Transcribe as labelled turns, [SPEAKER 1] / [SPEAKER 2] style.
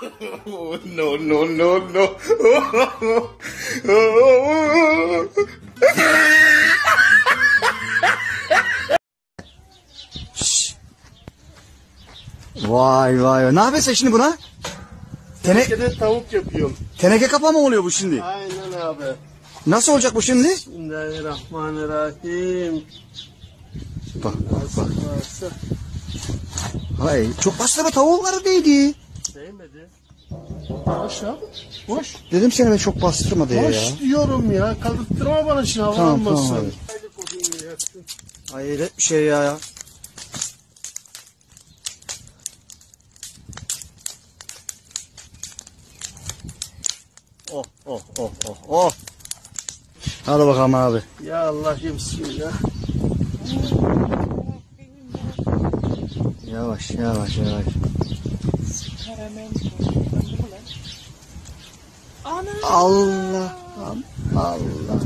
[SPEAKER 1] No, no, no, no.
[SPEAKER 2] Vay vay. Ne yapıyorsun şimdi buna?
[SPEAKER 3] Tenekede tavuk yapıyorum.
[SPEAKER 2] Teneke kapağı mı oluyor bu şimdi?
[SPEAKER 3] Aynen abi.
[SPEAKER 2] Nasıl olacak bu şimdi?
[SPEAKER 3] Bismillahirrahmanirrahim.
[SPEAKER 2] Bak bak. Hay çok bastırma, tavukları değdi.
[SPEAKER 3] Değmedi. Boş abi. Boş.
[SPEAKER 2] Dedim sana ben çok bastırma diye ya.
[SPEAKER 3] Boş diyorum ya. Kaldırtırma bana şimdi
[SPEAKER 2] Tamam,
[SPEAKER 3] havalanmasın.
[SPEAKER 2] tamam Hayret bir şey ya. Oh oh oh oh oh. Hadi bakalım abi.
[SPEAKER 3] Ya Allah bismillah.
[SPEAKER 2] Yavaş yavaş yavaş. Allah Allah.